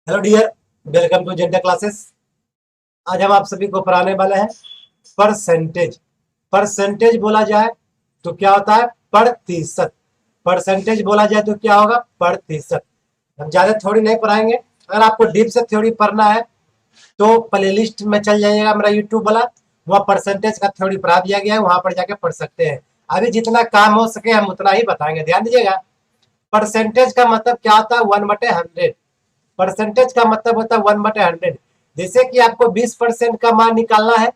Hello dear, welcome to जेंटा classes. आज हम आप सभी को पढ़ाने वाले हैं परसेंटेज। परसेंटेज बोला जाए तो क्या होता है? प्रतिशत। परसेंटेज बोला जाए तो क्या होगा? प्रतिशत। हम ज्यादा थ्योरी नहीं पढ़ाएंगे। अगर आपको डीप से थ्योरी पढ़ना है तो प्लेलिस्ट में चल जाइएगा मेरा यूट्यूब वाला, वहाँ परसेंटेज का थ्योरी पढ़ा दिया गया है, वहां पर जाके पढ़ सकते हैं। अभी जितना काम हो सके हम उतना ही बताएंगे, ध्यान दीजिएगा। परसेंटेज का मतलब क्या होता है? 1/100। परसेंटेज का मतलब होता है 1/100। जैसे कि आपको 20% का मान निकालना है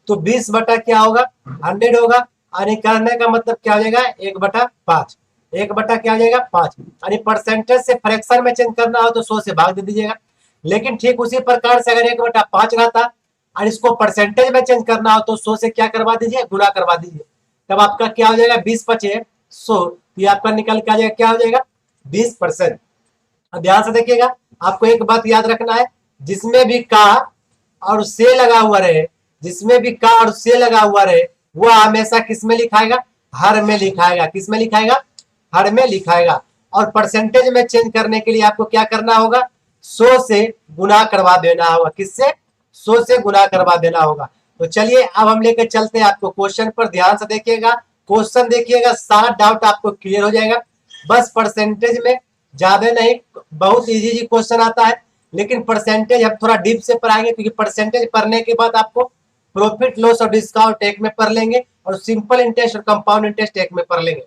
तो 20 बटा क्या होगा? 100 होगा। और निकालने का मतलब क्या हो जाएगा? 1/5। 1 बटा क्या हो जाएगा? 5। यानी परसेंटेज से फ्रैक्शन में चेंज करना हो तो 100 से भाग दे दीजिएगा। लेकिन ठीक उसी प्रकार से अगर 1/5 रहता और इसको परसेंटेज में चेंज करना हो तो 100 से क्या करवा दीजिए? गुना करवा दीजिए। तब आपका क्या हो जाएगा? 20 बचे 100, ये आपका निकल के आ जाएगा, क्या हो जाएगा? 20%। अब ध्यान से देखिएगा, आपको एक बात याद रखना है, जिसमें भी का और से लगा हुआ रहे, जिसमें भी का और से लगा हुआ रहे, वो हमेशा किस में लिखाएगा? हर में लिखाएगा। किस में लिखाएगा? हर में लिखाएगा। और परसेंटेज में चेंज करने के लिए आपको क्या करना होगा? 100 से गुना करवा देना होगा। किससे? 100 से गुना करवा देना होगा। तो चलिए अब हम लेकर चलते हैं आपको क्वेश्चन पर। ध्यान से देखिएगा, क्वेश्चन देखिएगा, सारा डाउट आपको क्लियर हो जाएगा। बस परसेंटेज में ज्यादा नहीं, बहुत इजी क्वेश्चन आता है, लेकिन परसेंटेज हम थोड़ा डीप से पढ़ाएंगे, क्योंकि परसेंटेज पढ़ने के बाद आपको प्रॉफिट लॉस और डिस्काउंट एक में पढ़ लेंगे और सिंपल इंटरेस्ट और कंपाउंड इंटरेस्ट एक में पढ़ लेंगे,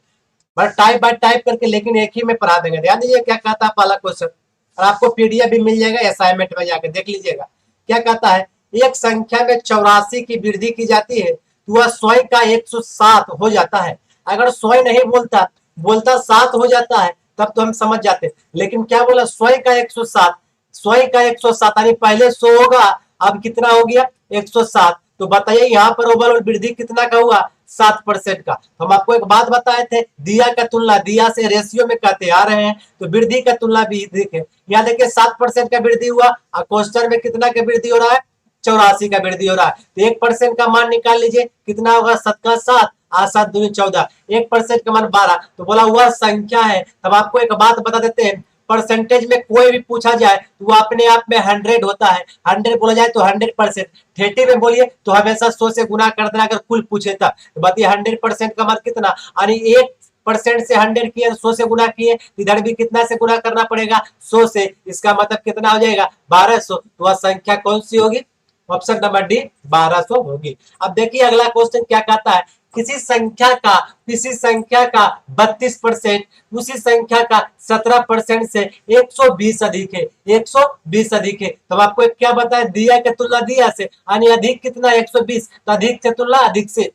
बट टाइप बाय टाइप करके, लेकिन एक ही में पढ़ा देंगे। ध्यान दीजिए क्या कहता है पहला क्वेश्चन, और आपको पीडीएफ भी मिल जाएगा, असाइनमेंट में जाकर देख लीजिएगा। क्या कहता है? एक संख्या में 84 की वृद्धि की जाती है तो वह 100 का 107 हो जाता है। अगर 100 नहीं बोलता, बोलता 7 हो जाता है, तब तो हम समझ जाते। लेकिन क्या बोला? 100 का 107। 100 का 107 यानी पहले 100 होगा, अब कितना हो गया? 107। तो बताइए यहाँ पर ओवरऑल वृद्धि कितना का हुआ? 7% का। हम आपको एक बात बताए थे, दिया का तुलना दिया से रेशियो में कहते आ रहे हैं, तो वृद्धि का तुलना भी देखे। यहाँ देखिए 7% का वृद्धि हुआ और क्वेश्चन में कितना का वृद्धि हो रहा है? 84 का वृद्धि हो रहा है। तो 1% का मान निकाल लीजिए, कितना होगा? 7 का 7, 7 दूनी 14, 1% का मान 12। तो बोला वह संख्या है। तब आपको एक बात बता देते हैं, परसेंटेज में कोई भी पूछा जाए तो वो अपने आप में 100 होता है। 100 बोला जाए तो 100%। 30 में बोलिए तो हमेशा 100 से गुना कर देना, अगर कुल पूछे था तो बताइए 100% का मान कितना? यानी 1% से 100 किए, 100 से गुना किए, इधर भी कितना से गुना करना पड़ेगा? 100 से। इसका मतलब कितना हो जाएगा? 1200। तो वह संख्या कौन सी होगी? ऑप्शन नंबर डी 1200 होगी। अब देखिए अगला क्वेश्चन क्या कहता है, किसी संख्या का 32% उसी संख्या का 17% से 120 अधिक है। 120 अधिक है। तो आपको क्या बताया? दिया के तुलना दिया से, यानी अधिक कितना? 120। तो अधिक से तुलना अधिक से।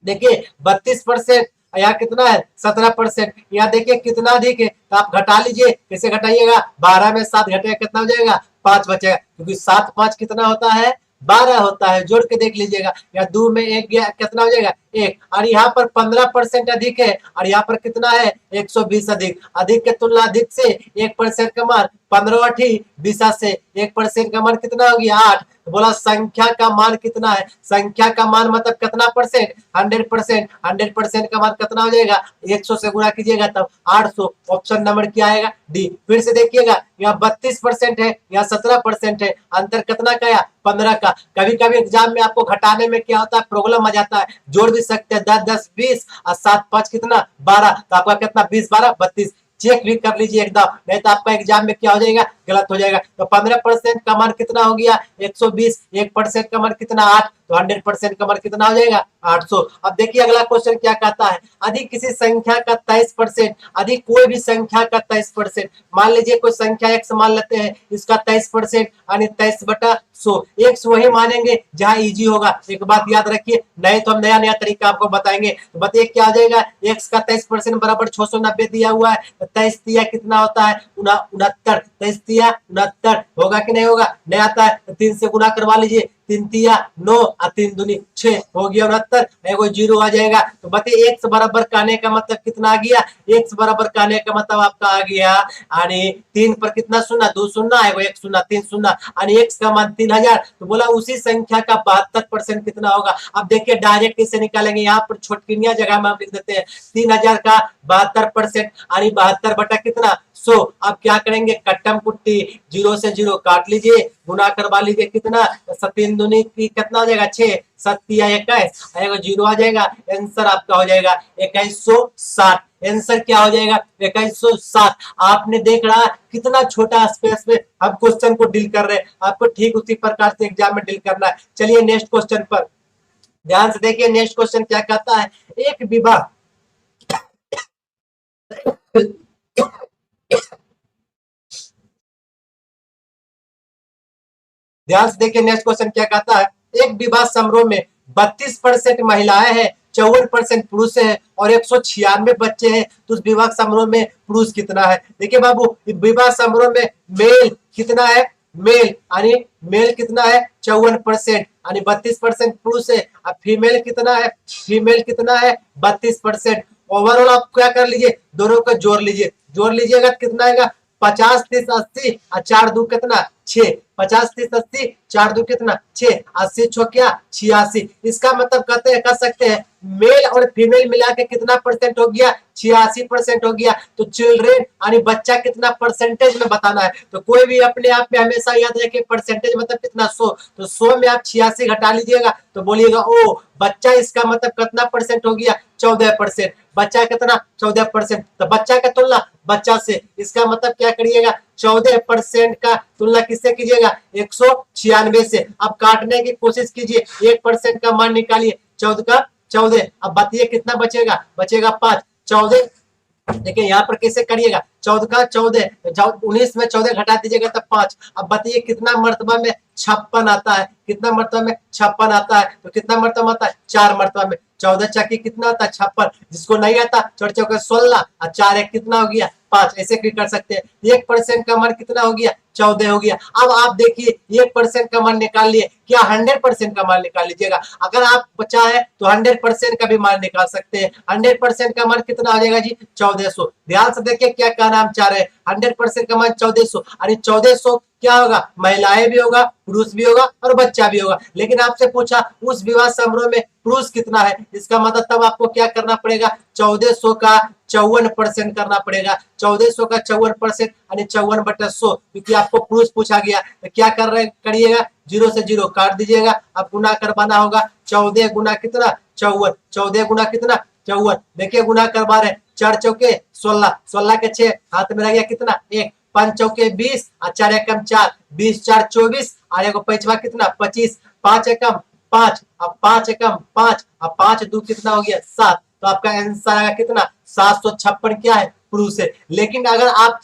देखिए 32%, यहाँ कितना है? 17%। यहाँ देखिए कितना अधिक है, तो आप घटा लीजिए। कैसे घटाइएगा? 12 में 7 घटेगा, कितना हो जाएगा? 5 बचेगा, क्योंकि 7 5 कितना होता है? 12 होता है। जोड़ के देख लीजिएगा, या 2 में 1 गया, कितना हो जाएगा? 1। और यहाँ पर 15% अधिक है, और यहाँ पर कितना है? 120 अधिक। अधिक के तुलना अधिक से 1% का मान 15 20 से 1% का मान कितना हो गया? 8। तो बोला संख्या का मान कितना है? संख्या का मान मतलब कितना परसेंट? 100%। 100% का मान कितना हो जाएगा? 100 से गुणा कीजिएगा तब 800। ऑप्शन नंबर क्या आएगा? डी। फिर से देखिएगा, यहाँ 32% है, यहाँ 17% है, अंतर कितना का? 15 का। कभी कभी एग्जाम में आपको घटाने में क्या होता है? प्रॉब्लम आ जाता है। जोड़ भी सकते हैं, 10 10 20 और 7 5 कितना? 12। तो आपका कितना? 20 12 32। चेक भी कर लीजिए एकदम, नहीं तो आपका एग्जाम में क्या हो जाएगा? गलत हो जाएगा। तो 15% का मान कितना हो गया? 120। 1% का मान कितना? 8। तो 100% का मान कितना हो जाएगा? 800। अब देखिए अगला क्वेश्चन क्या कहता है, अधिक किसी संख्या का 23%, अधिक कोई भी संख्या का 23%। मान लीजिए कोई संख्या x मान लेते हैं, इसका 23% यानी 23/100। x वही मानेंगे जहां इजी होगा। एक बात याद रखिए, नहीं तो हम नया नया तरीका आपको बताएंगे। तो बताइए क्या आ जाएगा? x का 23% बराबर 690 दिया हुआ है, 23 दिया कितना होता है? 69। 23 दिया 69 होगा कि नहीं होगा? नहीं आता है तो 3 से गुना करवा लीजिए। 3 तिया 9 और 3 दूनी 6 हो गया 69। एगो जीरो आ जाएगा। तो बताइए एक्स बराबर कहने का मतलब कितना आ गया? एक्स बराबर कहने का मतलब आपका आ गया, यानी 3 पर कितना शून्य? 2 शून्य, एगो 1 शून्य, 3 शून्य, यानी एक्स का मान 3000। तो बोला उसी संख्या का 72% कितना होगा? अब देखिए डायरेक्ट कैसे निकालेंगे, यहाँ पर छोटकिनिया जगह में हम लिख देते हैं 3000 का 72%, यानी 72 बटा कितना? सो अब क्या करेंगे, कट्टम कुट्टी, 0 से 0 काट लीजिए, गुना करवा लीजिए, कितना, 7 दूनी की कितना हो जाएगा 6, 7 या 21 आएगा, 0 आ जाएगा, आंसर आपका हो जाएगा 2160। आंसर क्या हो जाएगा 2160। आपने देख रहा कितना छोटा स्पेस में हम क्वेश्चन को डील कर रहे हैं, आपको ठीक उसी प्रकार से एग्जाम में डील करना है। चलिए नेक्स्ट क्वेश्चन पर ध्यान से देखिए, नेक्स्ट क्वेश्चन क्या कहता है, एक विवाह ध्यान से देखिए, नेक्स्ट क्वेश्चन क्या कहता है, एक विवाह समारोह में 32% महिलाएं हैं, 54% पुरुष है और 196 बच्चे हैं, तो उस विवाह समारोह में पुरुष कितना है। देखिए बाबू, विवाह समारोह में मेल कितना है, मेल यानी मेल कितना है 54% यानी 32% पुरुष है, अब फीमेल कितना है, फीमेल कितना है 32%। ओवरऑल आप क्या कर लीजिए, दोनों को जोड़ लीजिए, जोड़ लीजिएगा कितना आएगा 50 30 80 और 4 दू कितना 6, 50 30 80 4 दू कितना 6, 80 छो क्या 86। इसका मतलब कहते हैं, कह सकते हैं मेल और फीमेल मिला के कितना परसेंट हो गया 86% हो गया। तो चिल्ड्रेन यानी बच्चा कितना परसेंटेज में बताना है, तो कोई भी अपने आप में हमेशा याद रखे परसेंटेज मतलब कितना 100, तो 100 में आप 86 घटा लीजिएगा तो बोलिएगा ओ बच्चा, इसका मतलब कितना परसेंट हो गया 14%। बच्चा कितना 14%, तो बच्चा का तुलना बच्चा से, इसका मतलब क्या करिएगा 14% का तुलना किससे कीजिएगा 196 से। अब काटने की कोशिश कीजिए, 1% का मान निकालिए, 14 का 14, अब बताइए कितना बचेगा, बचेगा 5, 14। देखिए यहाँ पर कैसे करिएगा, 14 का 14, 19 में 14 घटा दीजिएगा तब 5। अब बताइए कितना मर्तबा में 56 आता है, कितना मर्तबा में 56 आता है, तो कितना मर्तबा आता है 4 मर्तबा में, 14 चक्की कितना आता है 56, जिसको नहीं आता 4 चौके 16 और 4 एक कितना हो गया 5, ऐसे भी कर सकते हैं। 1% का मान कितना हो गया 14 हो गया। अब आप देखिए 1% का मान निकाल लिए, क्या 100% का मान निकाल लीजिएगा, अगर आप बचा है तो 100% का भी मान निकाल सकते हैं। 100% का मान कितना हो जाएगा जी 1400। ध्यान से देखिए क्या कहना हम चाह रहे हैं, 100% का मान 1400 यानी 1400 क्या होगा, महिलाएं भी होगा, पुरुष भी होगा और बच्चा भी होगा। लेकिन आपसे पूछा उस विवाह समारोह में पुरुष कितना है, इसका मतलब तब आपको क्या करना पड़ेगा 1400 का 54% करना पड़ेगा। 1400 का 54% यानी 54/100, क्योंकि आपको पुरुष पूछा गया। तो क्या कर रहे करिएगा, 0 से 0 काट दीजिएगा, अब गुना करवाना होगा, 14 गुना कितना 54, 14 गुना कितना 54। देखिए गुना करवा रहे, 4 चौके 16, 16 के 6 हाथ में रह गया कितना 1, 5 चौके 20 और 4 एकम 4, 20 4 24 और एगो पैंचवा कितना 25, 5 एकम 5 अब 5 एकम 5 अब 5 दू कितना हो गया 7, तो आपका आंसर आएगा कितना 756 क्या है पुरुष है। लेकिन अगर आप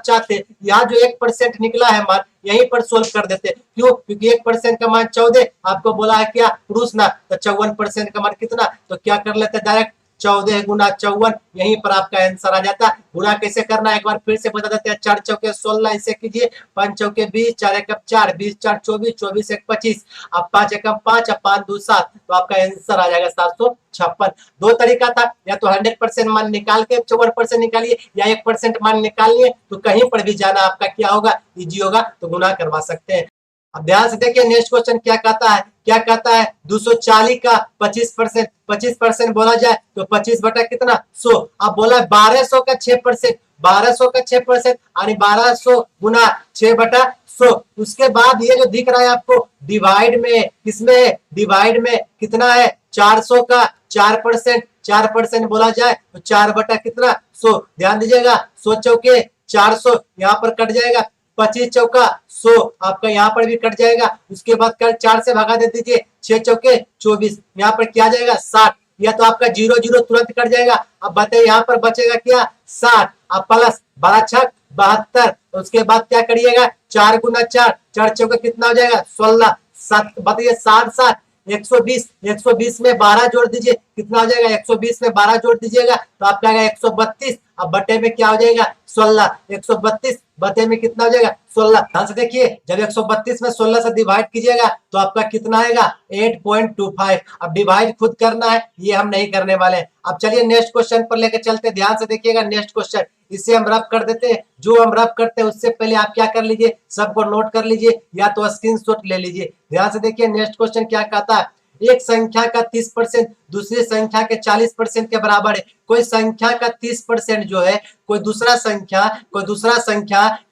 चाहते यहाँ जो 1% निकला है मान यहीं पर सोल्व कर देते, क्यों, क्योंकि 1% का मान 14 आपको बोला है क्या पुरुष ना, तो 54% का मान कितना, तो क्या कर लेते डायरेक्ट 14 गुना 54, यहीं पर आपका आंसर आ जाता है। गुना कैसे करना है एक बार फिर से बता देते हैं, 4 चौके 16 इसे कीजिए, 5 चौके 20, 4 एकम 4, 20 4 24, 24 एक 25, अब 5 एकम 5 अब 5 2 7, तो आपका आंसर आ जाएगा 756। दो तरीका था, या तो 100% मान निकाल के 54% निकालिए, या 1% मान निकालिए, तो कहीं पर भी जाना आपका क्या होगा इजी होगा, तो गुना करवा सकते हैं। अब ध्यान से देखिए नेक्स्ट क्वेश्चन क्या कहता है, क्या कहता है 240 का 25% बोला जाए तो 25 बटा कितना 100। अब बोला 1200 का 6%, 1200 का 6% यानी 1200 गुना 6/100। उसके बाद ये जो दिख रहा है आपको डिवाइड में, किसमें है डिवाइड में कितना है 400 का 4%, 4% बोला जाए तो 4 बटा कितना 100। ध्यान दीजिएगा 100 चौके 400 यहाँ पर कट जाएगा, 25 चौका 100 आपका यहाँ पर भी कट जाएगा। उसके बाद कर 4 से भगा दे दीजिए, 6 चौके 24 यहाँ पर क्या जाएगा 60, या तो आपका 0 0 तुरंत कट जाएगा। अब बताइए यहाँ पर बचेगा क्या 60, अब प्लस 12 छक 72, उसके बाद क्या करिएगा 4 गुना 4, 4 चौके कितना हो जाएगा 16, 7 बताइए 7 7 120, 120 में 12 जोड़ दीजिए कितना हो जाएगा 120 में 12 जोड़ दीजिएगा तो आपका आएगा 132, अब बटे में क्या हो जाएगा 16, 132 बटे में कितना हो जाएगा 16। ध्यान से देखिए जब 132 में 16 से डिवाइड कीजिएगा तो आपका कितना आएगा 8.25। अब डिवाइड खुद करना है, ये हम नहीं करने वाले हैं। अब चलिए नेक्स्ट क्वेश्चन पर लेकर चलते हैं, ध्यान से देखिएगा नेक्स्ट क्वेश्चन, इसे हम रब कर देते हैं। जो हम रब करते हैं उससे पहले आप क्या कर लीजिए, सबको नोट कर लीजिए या तो स्क्रीनशॉट ले लीजिए। ध्यान से देखिए नेक्स्ट क्वेश्चन क्या कहता है, एक संख्या का 30% दूसरी संख्या के 40% के बराबर है। कोई संख्या का 30% जो है कोई दूसरा संख्या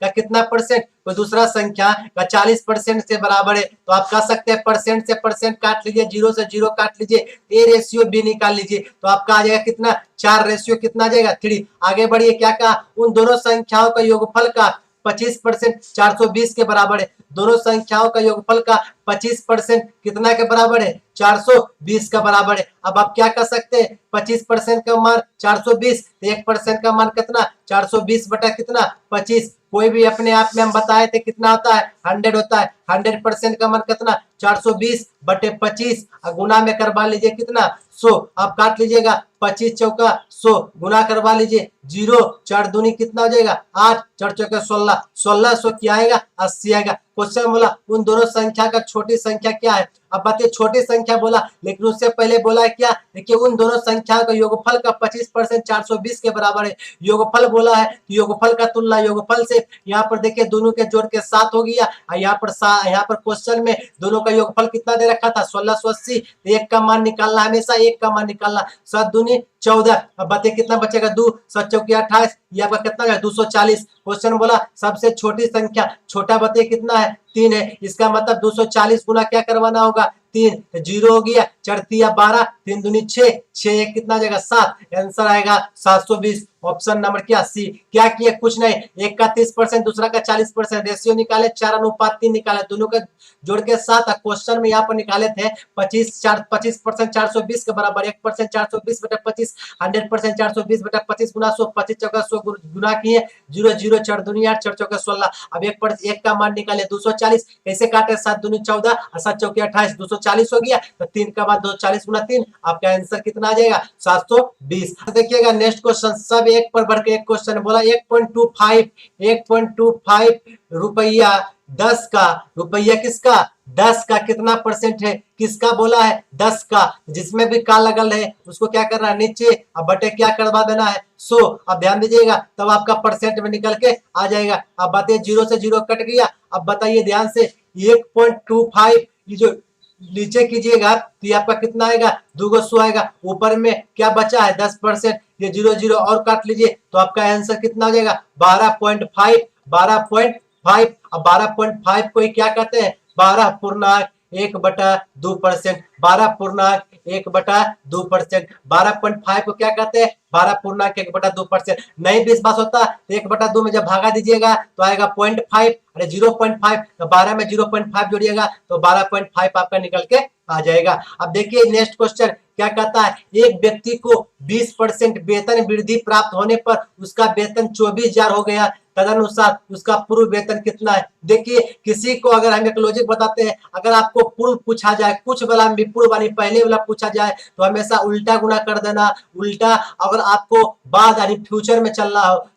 का कितना परसेंट, कोई दूसरा संख्या का 40% से बराबर है। तो आप कह सकते हैं परसेंट से परसेंट काट लीजिए, जीरो से जीरो काट लीजिए, ए रेशियो बी निकाल लीजिए, तो आपका आ जाएगा कितना, 4 रेशियो कितना आ जाएगा 3। आगे बढ़िए, क्या कहा, उन दोनों संख्याओं का योगफल का 25% 420 के बराबर है। दोनों संख्याओं का योगफल का 25% कितना के बराबर है, 420 का बराबर है। अब आप क्या कर सकते हैं, 25% का मान 420, 1% का मान कितना, 420 बटा कितना 25। कोई भी अपने आप में हम बताए थे कितना होता है, 100 होता है। 100% का मान कितना, 420 बटे 25, गुना में करवा लीजिए कितना, 100। आप काट लीजिएगा, 25 चौका 100, गुना करवा लीजिए, 0 4 दूनी कितना हो जाएगा 8, 4 चौका 16, 1600 क्या आएगा, 80 आएगा। क्वेश्चन बोला उन दोनों संख्या का छोटी संख्या क्या है। अब बताइए, छोटी संख्या बोला, लेकिन उससे पहले बोला है क्या, देखिए उन दोनों संख्याओं का योगफल का 25% 420 के बराबर है। योगफल बोला है, योगफल का तुलना योगफल से, यहाँ पर देखिए दोनों के जोड़ के 7 हो गया, यहाँ पर क्वेश्चन में दोनों का योगफल कितना दे रखा था, 1680। एक का मान निकालना, हमेशा एक का मान निकालना, 7 दूनी 14। अब बताइए कितना बचेगा, 2 7 चौकी 28, ये आपका कितना है 240। क्वेश्चन बोला सबसे छोटी संख्या, छोटा बताइए कितना है, 3 है। इसका मतलब 240 गुना क्या करवाना होगा, 3, 0 हो गया, 4 या 12, 3 दूनी 6, 6 एक कितना जाएगा 7, आंसर आएगा 720। ऑप्शन नंबर क्या, सी। क्या किए, कुछ नहीं, एक का 30% दूसरा का 40%, रेशियो निकाले, 4:3 निकाले, दोनों का जोड़ के 7। क्वेश्चन में यहाँ पर निकाले थे 25% 420 के बराबर, 1% 420 बटा 25, 100% 420 बटा 25 गुना 100, 25 चौका 100 गुना किए, 0 0 4 दूनी 8, 4 चौका 16। अब एक का मान निकाले 240, कैसे काटे, 7 दूनी 14 और 7 चौकी 28, 240 हो गया, तो 3 का बाद 240 गुना 3, आपका आंसर कितना आ जाएगा 720। देखिएगा नेक्स्ट क्वेश्चन, सब एक पर बढ़ के एक क्वेश्चन बोला, 1.25 रुपया 10 का, रुपया किसका, 10 का कितना परसेंट है, किसका बोला है 10 का, जिसमें भी का लगल है उसको क्या करना है, नीचे अब बटे क्या करवा देना है 100। अब ध्यान दीजिएगा, तब आपका परसेंट में निकल के आ जाएगा। अब बताइए 0 से 0 कट गया। अब बताइए ध्यान से, 1.25 ये जो नीचे कीजिएगा तो ये आपका कितना आएगा, 200 आएगा। ऊपर में क्या बचा है 10%, ये 0 0 और काट लीजिए तो आपका आंसर कितना हो जाएगा 12.5, 12.5। अब 12.5 को क्या कहते हैं, 12.1/2%, 12.1/2%। 12.5 को क्या कहते हैं, 12.1/2%। नहीं 20 होता तो 1/2 में जब भागा दीजिएगा तो आएगा 0.5, अरे 0.5, तो 12 में 0.5 जोड़िएगा तो 12.5 आपका निकल के आ जाएगा। अब देखिए नेक्स्ट क्वेश्चन क्या कहता है, एक व्यक्ति को 20% वेतन वृद्धि प्राप्त होने पर उसका वेतन 24,000 हो गया, तदनुसार उसका पूर्व वेतन कितना है। देखिए किसी को अगर हम एक लॉजिक बताते हैं, अगर आपको पूर्व पूछा जाए, कुछ वाला पूर्व वाली पहले वाला पूछा जाए तो हमेशा उल्टा गुना कर देना, उल्टा। अगर आपको बाद यानी फ्यूचर में चलना हो,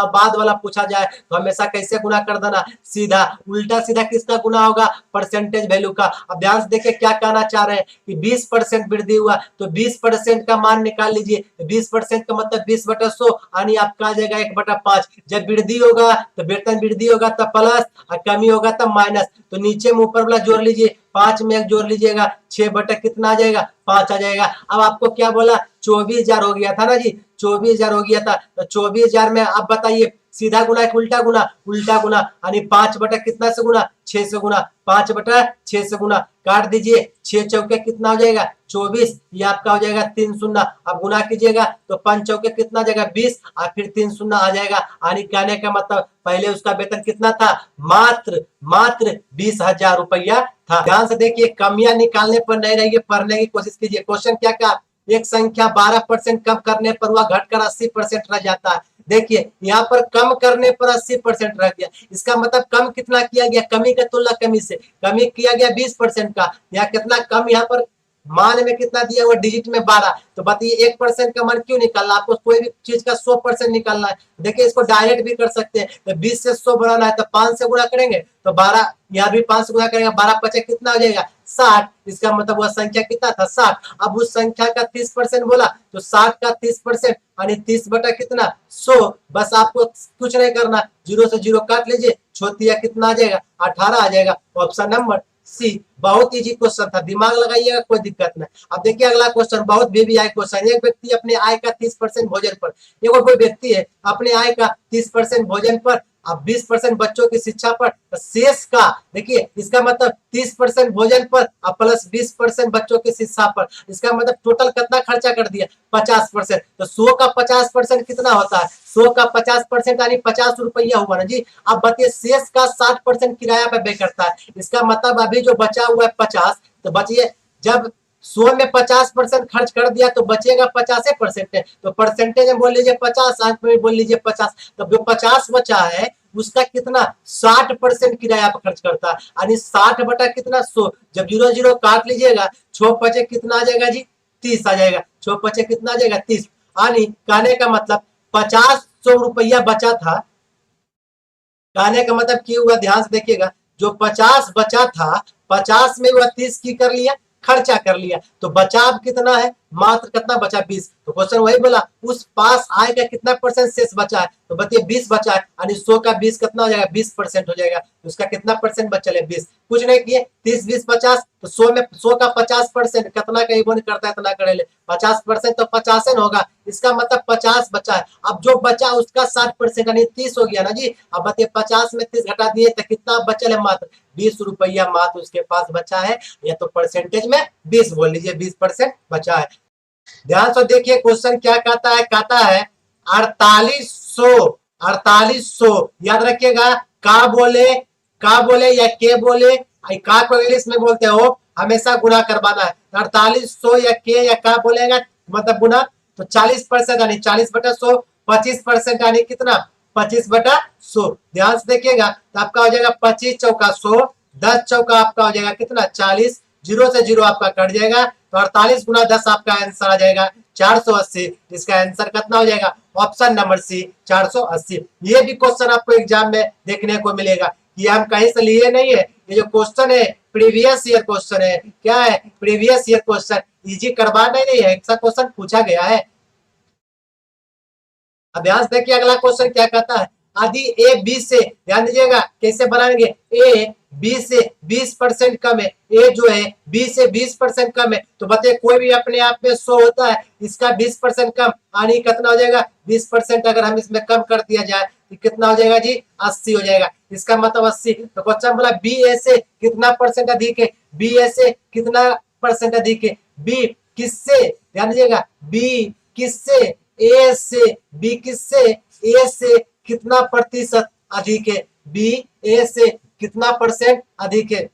बाद वाला पूछा जाए तो हमेशा कैसे गुना कर देना, सीधा। उल्टा सीधा किसका गुना होगा, परसेंटेज वैल्यू का। अब ध्यान से देखिए क्या कहना चाह रहे हैं कि 20% वृद्धि हुआ तो 20% का मान निकाल लीजिए, 20% का मतलब 20/100 यानी आपका आ जाएगा 1/5। जब वृद्धि होगा तो वेतन वृद्धि होगा तब प्लस और कमी होगा तब माइनस, तो नीचे में ऊपर वाला जोड़ लीजिए, 5 में 1 जोड़ लीजिएगा, 6 बटा कितना आ जाएगा 5 आ जाएगा। अब आपको क्या बोला 24,000 हो गया था ना जी, 24,000 हो गया था, तो 24,000 में आप बताइए सीधा गुना एक उल्टा गुना, उल्टा गुना यानी 5 बटा कितना से गुना, 6 से गुना, 5 बटा 6 से गुना, काट दीजिए, 6 चौके कितना हो जाएगा 24, ये आपका हो जाएगा 3 शून्य। अब गुना कीजिएगा तो 5 चौके कितना जाएगा 20 और फिर 3 शून्य आ जाएगा, यानी कहने का मतलब पहले उसका वेतन कितना था, मात्र 20,000 रुपया था। ध्यान से देखिए, कमियां निकालने पर नहीं रहिए, पढ़ने की कोशिश कीजिए। क्वेश्चन क्या कहा, एक संख्या 12% कम करने पर वह घटकर 80% रह जाता है। देखिए यहाँ पर कम करने पर 80% रह गया, इसका मतलब कम कितना किया गया, कमी का तुलना कमी से, कमी किया गया 20% का, यहाँ कितना कम, यहाँ पर मान में कितना दिया हुआ डिजिट में 12। तो बताइए 1% का मान क्यों निकालना, आपको कोई भी चीज का 100% निकालना है। देखिए इसको डायरेक्ट भी कर सकते हैं, तो 20 से 100 बढ़ाना है तो 5 से गुणा करेंगे तो 12, यहाँ भी 5 से गुणा करेंगे, 12 पचे कितना हो जाएगा 60। इसका मतलब वह संख्या कितना था 60। अब उस संख्या का 30% बोला तो 60 का 30% यानी 30 बटा कितना 100। बस आपको कुछ नहीं करना, 0 से 0 काट लीजिए, छोटिया कितना आ जाएगा 18 आ जाएगा। Option number C. बहुत इजी क्वेश्चन था, दिमाग लगाइएगा, कोई दिक्कत नहीं। अब देखिए अगला क्वेश्चन, बहुत VVI क्वेश्चन। एक व्यक्ति अपने आय का 30% भोजन पर, ये कोई व्यक्ति है अपने आय का 30% भोजन पर, अब 20% बच्चों की शिक्षा पर, शेष का देखिए इसका मतलब 30% भोजन पर और प्लस 20% बच्चों की शिक्षा पर, इसका मतलब टोटल कितना खर्चा कर दिया 50%। तो 100 का 50% कितना होता है, 100 का 50% यानी 50 रुपया हुआ ना जी। अब बताइए शेष का 60% किराया पे व्यय करता है, इसका मतलब अभी जो बचा हुआ है 50, तो बचिए जब 100 में 50% खर्च कर दिया तो बचेगा 50% है, तो परसेंटेज में बोल लीजिए 50, अंक में बोल लीजिए 50। तो जो 50 बचा है उसका कितना 60% किराया पर खर्च करता है, यानी 60 बटा कितना 100। जब 0 0 काट लीजिएगा, 6 पचे कितना आ जाएगा जी 30 आ जाएगा, 6 पचे कितना आ जाएगा 30। यानी कहने का मतलब 50 रुपया बचा था, कहने का मतलब क्या हुआ ध्यान से देखिएगा, जो 50 बचा था 50 में वह 30 की कर लिया, खर्चा कर लिया, तो बचाव कितना है मात्र कितना बचा 20। तो क्वेश्चन वही बोला उस पास आय का कितना परसेंट शेष बचा है, तो बताइए 20 बचा है, यानी 100 का 20 कितना हो जाएगा 20% हो जाएगा, तो उसका कितना परसेंट बचा है 20। कुछ नहीं किए 30 20 50, तो 100 में 100 का 50% कितना का इवन करता है इतना करे ले 50%, तो 50 होगा, इसका मतलब 50 बचा है। अब जो बचा उसका 60% यानी 30 हो गया ना जी। अब बताइए 50 में 30 घटा दिए तो कितना बचल है मात्र 20 रुपया मात्र उसके पास बचा है, या तो परसेंटेज में 20 बोल लीजिए 20% बचा है। ध्यान से देखिए क्वेश्चन क्या कहता है 4800, 4800 याद रखिएगा, का बोले या के बोले, का को इंग्लिश में बोलते हो हमेशा गुना करवाना है। 4800 या के या का बोलेगा मतलब गुना, तो 40% यानी 40 बटा 100, 25% यानी कितना 25 बटा 100। ध्यान से देखिएगा तो आपका हो जाएगा 25 चौका 100, 10 चौका आपका हो जाएगा कितना 40, 0 से 0 आपका कट जाएगा, तो 48 गुना 10 आपका आंसर आ जाएगा 480। इसका आंसर कितना हो जाएगा ऑप्शन नंबर सी 480। ये भी क्वेश्चन आपको एग्जाम में देखने को मिलेगा, ये हम कहीं से लिए नहीं है, ये जो क्वेश्चन है प्रीवियस ईयर क्वेश्चन है। क्या है प्रीवियस ईयर क्वेश्चन, इजी करवाना नहीं है, ऐसा क्वेश्चन पूछा गया है। अभ्यास देखिए अगला क्वेश्चन क्या कहता है, यदि ए बी से, ध्यान दीजिएगा कैसे बनाएंगे, ए बी से 20% कम है, ए जो है बी से 20% कम है, तो बताइए कोई भी अपने आप में 100 होता है, इसका 20% कम यानी कितना हो जाएगा 20% अगर हम इसमें कम कर दिया जाए तो कितना हो जाएगा जी 80 हो जाएगा, इसका मतलब 80। तो क्वेश्चन बोला बी ए से कितना परसेंट अधिक है, बी ए से कितना परसेंट अधिक है, बी किससे, ध्यान दीजिएगा बी किससे ए से, बी किससे ए से कितना प्रतिशत अधिक है, बी ए से कितना परसेंट अधिक है।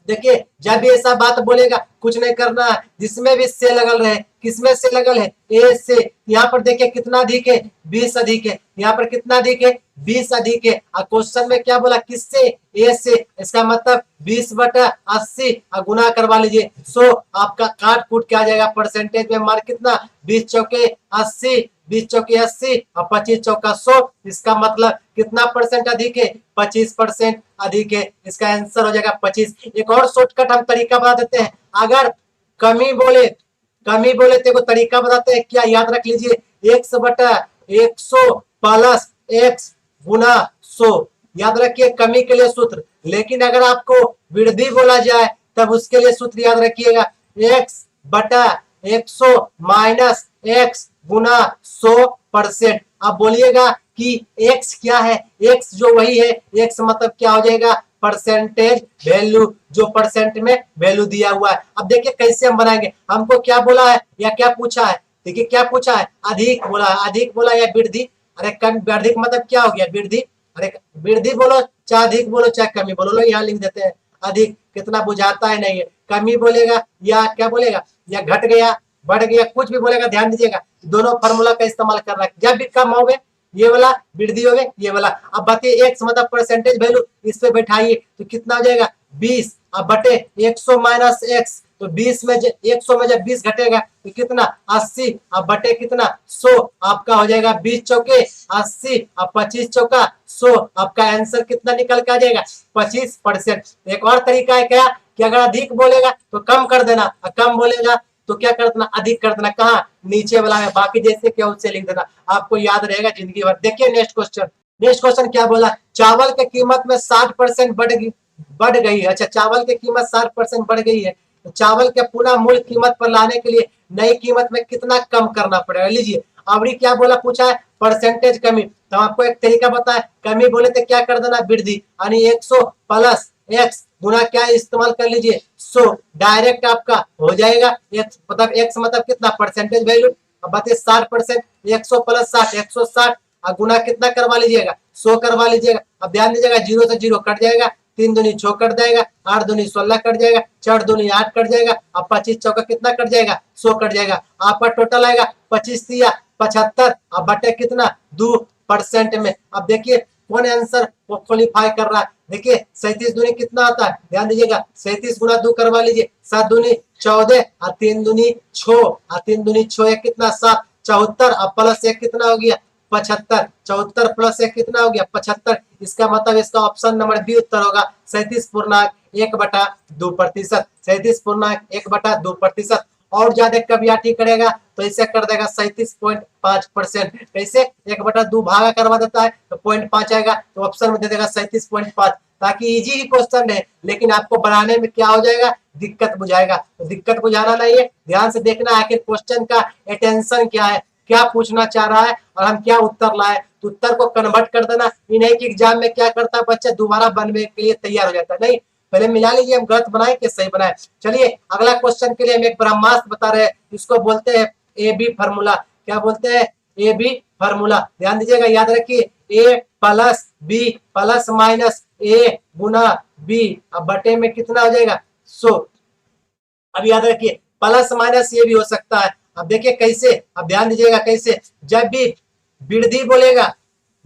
देखिए जब भी ऐसा बात बोलेगा कुछ नहीं करना है, जिसमें भी से लगल रहे, किसमें से लगल है ए से, यहाँ पर देखिए कितना अधिक है 20 अधिक है, यहाँ पर कितना अधिक है 20 अधिक है, और क्वेश्चन में क्या बोला किससे ए से, इसका मतलब 20 बटा 80 गुना करवा लीजिए 100, आपका काट कूट क्या आ जाएगा परसेंटेज में मार कितना 20 चौके 80, 20 चौके 80 और 25 चौका 100, इसका मतलब कितना परसेंट अधिक है 25% अधिक है, इसका आंसर हो जाएगा 25। एक और शॉर्टकट हम तरीका बता देते हैं, अगर कमी बोले तो तरीका बताते हैं क्या, याद रख लीजिए 100 बटा 100 प्लस x गुना 100, याद रखिए कमी के लिए सूत्र। लेकिन अगर आपको वृद्धि बोला जाए तब उसके लिए सूत्र याद रखिएगा x बटा 100 माइनस x गुना 100%। अब बोलिएगा कि x क्या है, x जो वही है, x मतलब क्या हो जाएगा परसेंटेज वैल्यू, जो परसेंट में वैल्यू दिया हुआ है। अब देखिए कैसे हम बनाएंगे, हमको क्या बोला है या क्या पूछा है, देखिए क्या पूछा है अधिक बोला है, अधिक बोला या वृद्धि, अरे कम अधिक मतलब क्या हो गया वृद्धि, अरे वृद्धि बोलो चाहे अधिक बोलो चाहे कमी बोलो, लो यहाँ लिख देते हैं अधिक, कितना बुझाता है नहीं है, कमी बोलेगा या क्या बोलेगा या घट गया बढ़ गया कुछ भी बोलेगा, ध्यान दीजिएगा दोनों फार्मूला का इस्तेमाल कर रहा है, जब भी कम हो गए ये वाला वृद्धि हो गए ये वाला। अब बताइए एक्स मतलब परसेंटेज वैल्यू, इस पे बैठाइए तो कितना हो जाएगा 20, अब बटे 100 माइनस एक्स, तो 20 में 100 में जब 20 घटेगा तो कितना 80, अब बटे कितना 100, आपका हो जाएगा 20 चौके 80 और 25 चौका 100, आपका आंसर कितना निकल के आ जाएगा 25%। एक और तरीका है क्या कि अगर अधिक बोलेगा तो कम कर देना, और कम बोलेगा तो क्या कर देना अधिक कर देना, कहा नीचे वाला है, बाकी जैसे क्या उससे लिख देना, आपको याद रहेगा जिंदगी भर। देखिए नेक्स्ट क्वेश्चन क्या बोला, चावल की कीमत में 60% बढ़ गई, बढ़ गई है। अच्छा, चावल की कीमत 60% बढ़ गई है, तो चावल के पुनः मूल कीमत पर लाने के लिए नई कीमत में कितना कम करना पड़ेगा। लीजिए अभी क्या बोला, पूछा है परसेंटेज कमी, तो आपको एक तरीका बताया, कमी बोले तो क्या कर देना, वृद्धि, यानी 100 प्लस एक्स गुना क्या इस्तेमाल कर लीजिए 100, डायरेक्ट आपका हो जाएगा एक्स, मतलब एक्स मतलब कितना परसेंटेज वैल्यू। अब बताइए 60%, 100 प्लस 60, 160 गुना कितना करवा लीजिएगा 100 करवा लीजिएगा। अब ध्यान दीजिएगा, जीरो से जीरो कट जाएगा, 3 दूनी 6 कट जाएगा, 8 दूनी 16 कट जाएगा, 4 दूनी 8 कट जाएगा, अब 25 चौका कितना कट जाएगा 100 कट जाएगा। आपका टोटल आएगा 25 या 75, अब बटे कितना 2% में। अब देखिए कौन आंसर वो क्वालिफाई कर रहा है। देखिए 37 दूनी कितना आता है, ध्यान दीजिएगा 37 गुना 2 करवा लीजिए, 7 दूनी 14 और 3 दूनी 6 और 3 दूनी 6 एक कितना 7, 74, अब प्लस एक कितना हो गया 75, 74 प्लस एक कितना हो गया 75। इसका मतलब इसका ऑप्शन नंबर बी उत्तर होगा 37.1/2%, 37.1/2%। और ज्यादा कबियाटी करेगा तो इसे कर देगा 37.5%। कैसे 1/2 भागा करवा देता है तो 0.5 आएगा, तो ऑप्शन में दे देगा 37.5, ताकि इजी ही क्वेश्चन है, लेकिन आपको बनाने में क्या हो जाएगा दिक्कत बुझाएगा। तो दिक्कत बुझाना नहीं है, ध्यान से देखना आखिर क्वेश्चन का अटेंशन क्या है, क्या पूछना चाह रहा है और हम क्या उत्तर लाए, तो उत्तर को कन्वर्ट कर देना। ये नहीं कि एग्जाम में क्या करता है बच्चा दोबारा बनने के लिए तैयार हो जाता है, नहीं, पहले मिला लीजिए हम गलत बनाए कि सही बनाए। चलिए अगला क्वेश्चन के लिए हम एक ब्रह्मास्त्र बता रहे हैं, इसको बोलते हैं ए बी फार्मूला। क्या बोलते हैं, ए बी फार्मूला। ध्यान दीजिएगा, याद रखिए ए प्लस बी प्लस माइनस ए गुना बी, अब बटे में कितना हो जाएगा 100। अब याद रखिए प्लस माइनस ये भी हो सकता है। अब देखिए कैसे, अब ध्यान दीजिएगा कैसे, जब भी वृद्धि बोलेगा,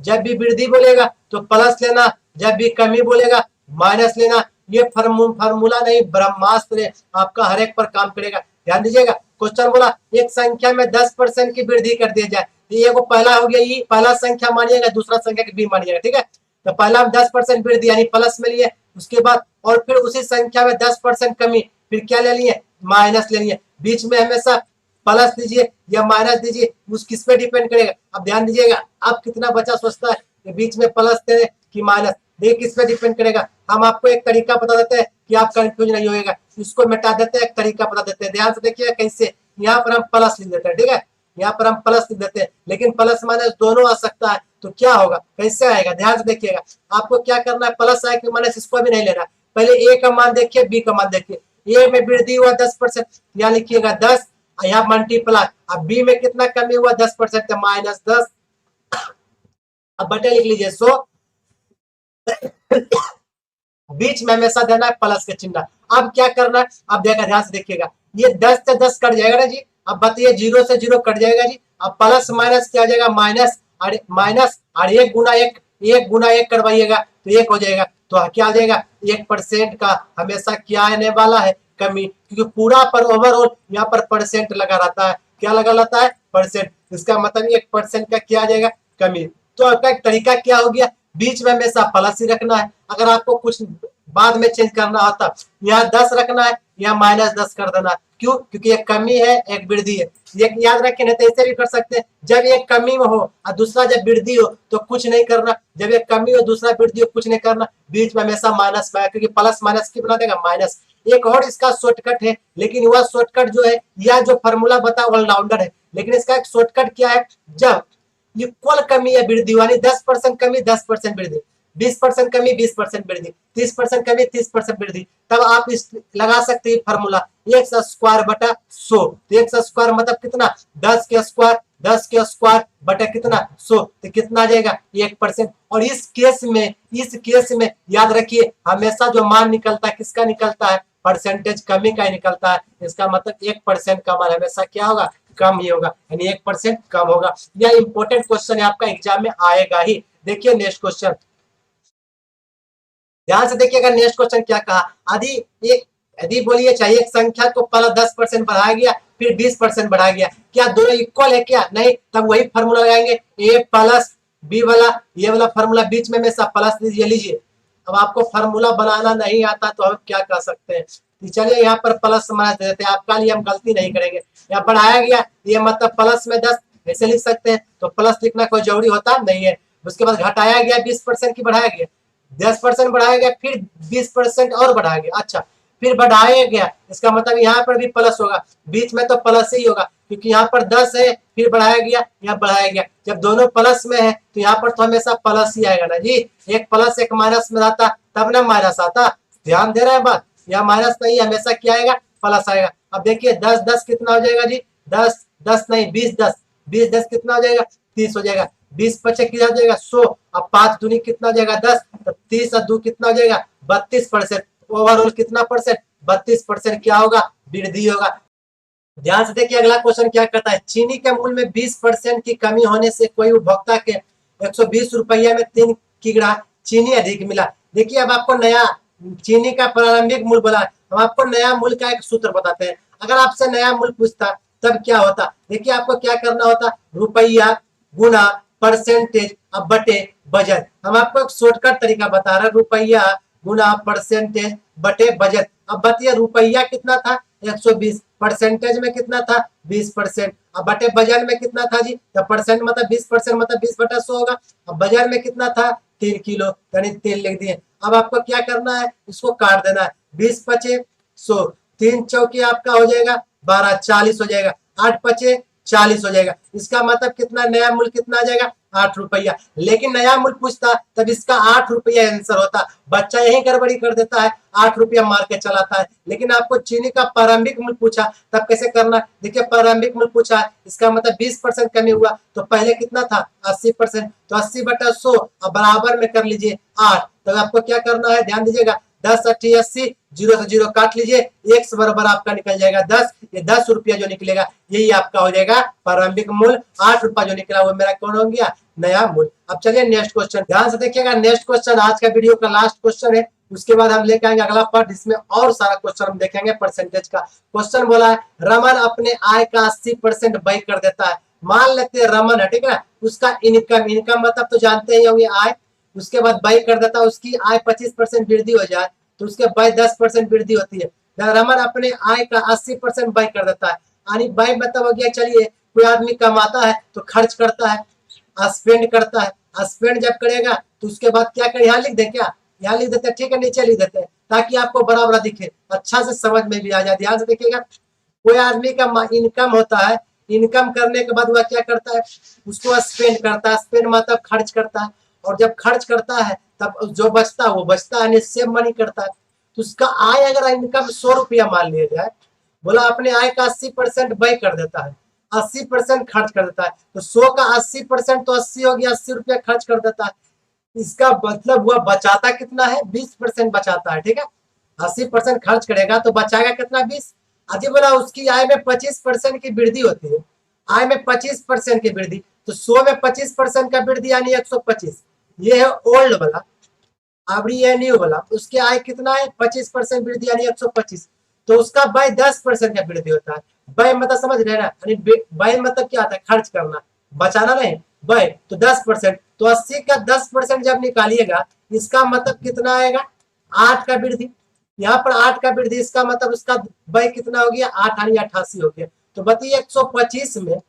जब भी वृद्धि बोलेगा तो प्लस लेना, जब भी कमी बोलेगा माइनस लेना। ये फार्मूला नहीं ब्रह्मास्त्र आपका हर एक पर काम करेगा। ध्यान दीजिएगा, क्वेश्चन बोला एक संख्या में 10% की वृद्धि कर दी जाए, तो ये को पहला हो गया, ये पहला संख्या मानिएगा, दूसरा संख्या की बी मानिएगा, ठीक है। तो पहला हम 10% वृद्धि यानी प्लस में लिए, उसके बाद और फिर उसी संख्या में 10% कमी, फिर क्या ले लिए माइनस ले लिए। बीच में हमेशा प्लस दीजिए या माइनस दीजिए, उस किस पे डिपेंड करेगा। अब ध्यान दीजिएगा, अब कितना बचा सोचता है कि बीच में प्लस दे कि माइनस, देखिए किस पे डिपेंड करेगा। हम आपको एक तरीका बता देते हैं कि आप कंफ्यूज नहीं होएगा, इसको मिटा देते हैं, एक तरीका बता देते हैं। ध्यान से देखिए कैसे, यहाँ पर हम प्लस लिख देते हैं, ठीक है, यहाँ पर हम प्लस लिख देते हैं, लेकिन प्लस माइनस दोनों आ सकता है, तो क्या होगा कैसे आएगा। ध्यान से देखिएगा, आपको क्या करना है, प्लस आए कि माइनस इसको भी नहीं लेना, पहले ए का मान देखिए बी का मान देखिए। ए में वृद्धि हुआ 10%, यहाँ लिखिएगा 10, यहाँ मल्टीप्लाई, अब बी में कितना कमी हुआ 10%, -10, अब बटे लिख लीजिए 100, बीच में हमेशा देना है प्लस के चिन्ह। अब क्या करना है, अब देखा ध्यान से देखिएगा, ये 10 से 10 कट जाएगा ना जी, अब बताइए 0 से 0 कट जाएगा जी, अब प्लस माइनस क्या हो जाएगा माइनस, और माइनस और 1 गुना 1, 1 गुना 1 करवाइएगा तो 1 हो जाएगा, तो क्या आ जाएगा 1% का हमेशा क्या आने वाला है कमी, क्योंकि पूरा पर ओवरऑल यहाँ पर परसेंट लगा रहता है, क्या लगा रहता है परसेंट, इसका मतलब 1% का क्या आ जाएगा कमी। तो आपका एक तरीका क्या हो गया, बीच में हमेशा प्लस ही रखना है, अगर आपको कुछ बाद में चेंज करना होता यहाँ 10 रखना है, यहाँ -10 कर देना, क्यों, क्योंकि एक कमी है एक वृद्धि है। एक याद रखें, नहीं तो ऐसे भी कर सकते हैं, जब एक कमी में हो और दूसरा जब वृद्धि हो तो कुछ नहीं करना, जब एक कमी हो दूसरा वृद्धि हो कुछ नहीं करना, बीच में हमेशा माइनस में, क्योंकि प्लस माइनस की बना देगा माइनस। एक और इसका शॉर्टकट है, लेकिन वह शॉर्टकट जो है यह जो फॉर्मूला बता ऑलराउंडर है, लेकिन इसका एक शॉर्टकट क्या है, जब इक्वल कमी या वृद्धि यानी 10% कमी 10% वृद्धि, 20% कमी 20% वृद्धि, 30% कमी 30% वृद्धि, तब आप इस लगा सकते हैं फॉर्मूला एक्स स्क्वायर बटा 100। तो एक्स स्क्वायर मतलब कितना 10 के स्क्वायर, 10 के स्क्वायर बटा कितना 100, तो कितना आ जाएगा 1%। और इस केस में याद रखिए हमेशा जो मान निकलता है किसका निकलता है, परसेंटेज कमी का ही निकलता है। इसका मतलब 1% का मान हमेशा क्या होगा कम ही होगा, यानी 1% कम होगा। यह इंपॉर्टेंट क्वेश्चन है, आपका एग्जाम में आएगा ही। देखिए नेक्स्ट क्वेश्चन, ध्यान से देखिएगा नेक्स्ट क्वेश्चन क्या कहा, यदि बोलिए चाहिए एक संख्या को पहले 10% बढ़ाया गया फिर 20% बढ़ाया गया, क्या दोनों इक्वल है क्या, नहीं, तब वही फॉर्मूला लगाएंगे ए प्लस बी वाला, ये वाला फॉर्मूला बीच में हमेशा प्लस लीजिए। अब आपको फॉर्मूला बनाना नहीं आता तो हम क्या कर सकते हैं, चलिए यहाँ पर प्लस माइनस दे देते हैं, आपका लिए हम गलती नहीं करेंगे। यहाँ बढ़ाया गया ये मतलब प्लस में 10 ऐसे लिख सकते हैं, तो प्लस लिखना कोई जरूरी होता नहीं है। उसके बाद घटाया गया 20% की बढ़ाया गया, 10% बढ़ाया गया, फिर 20% और बढ़ाया गया, अच्छा फिर बढ़ाया गया, इसका मतलब यहाँ पर भी प्लस होगा, बीच में तो प्लस ही होगा क्योंकि यहाँ पर 10 है, फिर बढ़ाया गया, यहाँ बढ़ाया गया, जब दोनों प्लस में है तो यहाँ पर तो हमेशा प्लस ही आएगा ना जी, एक प्लस एक माइनस में आता तब ना माइनस आता, ध्यान दे रहे हैं बात, यहाँ माइनस नहीं, हमेशा क्या आएगा, प्लस आएगा। अब देखिए 10 10 कितना हो जाएगा जी, 10 10 नहीं 20 10, 20 10 कितना हो जाएगा, 30 हो जाएगा, 20 पचे कितना हो जाएगा, 100, अब 5 दूनी कितना हो जाएगा, 10, तो 30 और 2 कितना हो जाएगा, 32%, ओवरऑल कितना परसेंट, 32% क्या होगा, वृद्धि होगा। ध्यान से देखिए अगला क्वेश्चन क्या कहता है, चीनी के मूल्य में 20% की कमी होने से कोई उपभोक्ता के 120 रुपया में 3 किग्रा चीनी अधिक मिला। देखिए अब आपको नया चीनी का प्रारंभिक मूल्य बोला, हम आपको नया मूल्य का एक सूत्र बताते हैं। अगर आपसे नया मूल्य पूछता तब क्या होता, देखिए आपको क्या करना होता, रुपया गुना परसेंटेज अब बटे बजट। हम आपको एक शॉर्टकट तरीका बता रहे हैं, रुपया गुना परसेंटेज बटे बजट। अब बताइए रुपया कितना था 120, परसेंटेज में कितना था 20%, अब बटे बजट में कितना था जी, तो परसेंट मतलब 20% मतलब 20/100 होगा। अब बजट में कितना था 3 किलो, यानी 3 लिख दिए। अब आपको क्या करना है, इसको काट देना है, 20 पचे 100, 3 चौकी आपका हो जाएगा 12, 40 हो जाएगा, 8 पचे 40 हो जाएगा, इसका मतलब कितना, नया मूल्य कितना आ जाएगा 8 रुपया। लेकिन नया मूल्य पूछता तब इसका 8 रुपया आंसर होता, बच्चा यही गड़बड़ी कर देता है, 8 रुपया मार के चलाता है। लेकिन आपको चीनी का प्रारंभिक मूल्य पूछा तब कैसे करना, देखिए प्रारंभिक मूल्य पूछा है, इसका मतलब 20% कमी हुआ, तो पहले कितना था 80%, तो 80/100 अब बराबर में कर लीजिए 8, तो आपको क्या करना है, ध्यान दीजिएगा, 10 80 80, 0 से 0 काट लीजिए, एक बराबर आपका निकल जाएगा 10, ये 10 रुपया जो निकलेगा यही आपका हो जाएगा प्रारंभिक मूल्य, 8 रुपया जो निकला वो मेरा कौन हो गया, नया मूल्य। अब चलिए नेक्स्ट क्वेश्चन, ध्यान से देखिएगा, नेक्स्ट क्वेश्चन आज का वीडियो का लास्ट क्वेश्चन है, उसके बाद हम लेके आएंगे अगला पार्ट, इसमें और सारा क्वेश्चन हम देखेंगे परसेंटेज का। क्वेश्चन बोला है, रमन अपने आय का 80% व्यय कर देता है। मान लेते हैं रमन है, ठीक है, उसका इनकम, इनकम मतलब तो जानते ही होंगे आय, उसके बाद व्यय कर देता है, उसकी आय 25% वृद्धि हो जाए तो उसके व्यय 10% वृद्धि होती है। रमन अपने आय का 80% व्यय कर देता है, यानी व्यय मतलब हो गया, चलिए कोई आदमी कमाता है तो खर्च करता है, स्पेंड करता है, स्पेंड जब करेगा तो उसके बाद क्या करें, यहाँ लिख दे क्या, यहाँ लिख देते हैं, ठीक है, नीचे लिख देते हैं ताकि आपको बराबर दिखे, अच्छा से समझ में भी आ जाए। ध्यान से देखिएगा, कोई आदमी का इनकम होता है, इनकम करने के बाद वह क्या करता है, उसको स्पेंड करता है, स्पेंड मतलब खर्च करता है, और जब खर्च करता है तब जो बचता है वो बचता है, सेव मनी करता है। तो उसका आय अगर इनकम 100 रुपया मान लिया जाए, बोला अपने आय का 80% व्यय कर देता है, 80% खर्च कर देता है, तो 100 का 80% तो 80 हो गया, 80 रुपया खर्च कर देता है, इसका मतलब हुआ बचाता कितना है, 20% बचाता है, ठीक है, 80% खर्च करेगा तो बचाएगा कितना, 20। अजी बोला उसकी आय में 25% की वृद्धि होती है, आय में 25% की वृद्धि, तो 100 में 25% का वृद्धि यानी 125, ये है ओल्ड वाला। अब ये न्यू वाला, उसकी आय कितना है 25% वृद्धि यानी 125, तो उसका व्यय 10% का वृद्धि होता है। व्यय मतलब समझ रहे ना, व्यय मतलब क्या आता है, खर्च करना, बचाना नहीं, व्यय तो 10%, तो 80 का 10% जब निकालिएगा इसका मतलब कितना आएगा, 8 का वृद्धि, यहाँ पर 8 का वृद्धि, इसका मतलब उसका व्यय कितना हो गया, 8 यानी 88 हो गया। तो बताइए 125 में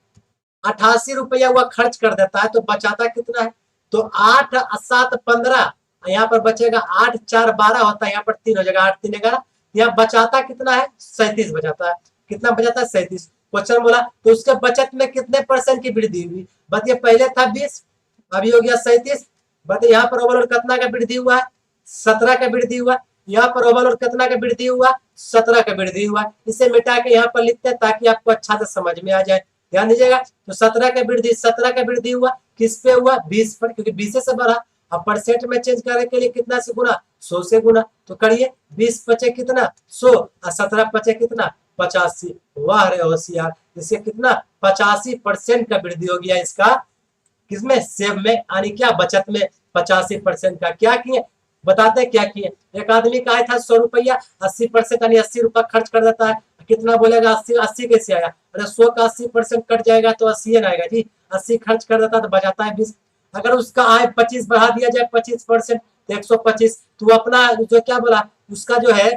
88 रुपया हुआ खर्च कर देता है तो बचाता कितना है, तो 8 7 15, यहाँ पर बचेगा 8 4 12 होता है, यहाँ पर 3 हो जाएगा, 8 3 11, यहाँ बचाता कितना है 37 बचाता है, कितना बचाता है 37। क्वेश्चन बोला तो उसके बचत में कितने परसेंट की वृद्धि हुई, बताइए पहले था 20 अभी हो गया 37, बताइए यहाँ पर ओवरऑल कितना का वृद्धि हुआ है, 17 का वृद्धि हुआ, यहाँ पर ओवरऑल कितना का वृद्धि हुआ, 17 का वृद्धि हुआ। इसे मिटा के यहाँ पर लिखते हैं ताकि आपको अच्छा से समझ में आ जाए। ध्यान दीजिएगा, तो 17 का वृद्धि, 17 का वृद्धि हुआ किस पे हुआ, 20 पर, क्योंकि 20 से बढ़ा। अब परसेंट में चेंज करने के लिए कितना से गुना, 100 से गुना, तो करिए 20 पचे कितना 100 और 17 पचे कितना 85, वाह रे होशियार, इससे कितना 85% का वृद्धि हो गया इसका, किसमें, सेव में, यानी क्या बचत में 85% का क्या किए, बताते क्या किए। एक आदमी का आया था 100 रुपया, 80% यानी 80 रुपया खर्च कर देता है, कितना बोलेगा 80, 80 कैसे आया, अरे 100 का 80% कट जाएगा तो 80 ना आएगा जी, 80 खर्च कर देता तो बचाता है 20। अगर उसका आय 25 बढ़ा दिया जाए 25% तो 125, तो अपना जो क्या बोला, उसका जो है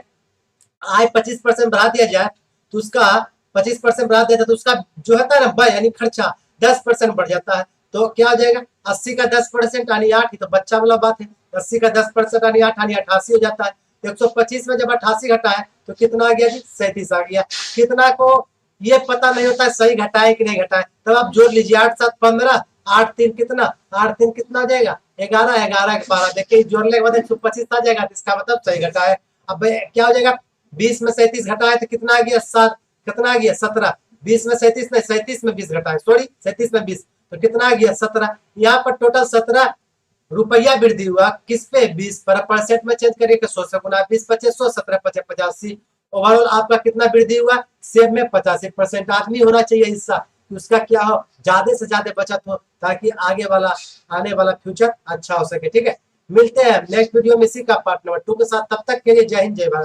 आय 25% बढ़ा दिया जाए तो उसका 25% बढ़ा दिया जाए तो उसका जो होता है ना व्यय यानी खर्चा 10% बढ़ जाता है, तो क्या हो जाएगा 80 का 10% यानी 8, तो बच्चा वाला बात है, 80 का 10% यानी 8 यानी 88 हो जाता है। 125 में जब 88 घटाए तो कितना आ गया जी? 37 आ गया। कितना को ये पता नहीं होता है सही घटाए कि नहीं घटाए, तब आप जोड़ लीजिए 8 7 15, 8 3 कितना, 8 3 कितना आ जाएगा? 11, 11 के 12, देखिए जोड़ने के बाद 125 आ जाएगा, इसका मतलब सही घटाए। अब क्या हो जाएगा? 20 में 37 घटाए तो कितना आ गया? 7, कितना आ गया? 17। 20 में 37 नहीं, 37 में 20 घटाए, सॉरी 37 में 20 तो कितना आ गया? 17। यहाँ पर टोटल 17 रुपया वृद्धि हुआ, किस पे? 20 पर। परसेंट में चेंज करिए 100 से गुना, 20 पचे 100, 17 पचे 85। ओवरऑल आपका कितना वृद्धि हुआ? सेब में 85%। आदमी होना चाहिए हिस्सा कि उसका क्या हो, ज्यादा से ज्यादा बचत हो, ताकि आगे वाला आने वाला फ्यूचर अच्छा हो सके। ठीक है, मिलते हैं नेक्स्ट वीडियो में इसी का पार्ट नंबर 2 के साथ। तब तक के लिए जय हिंद, जय भारत।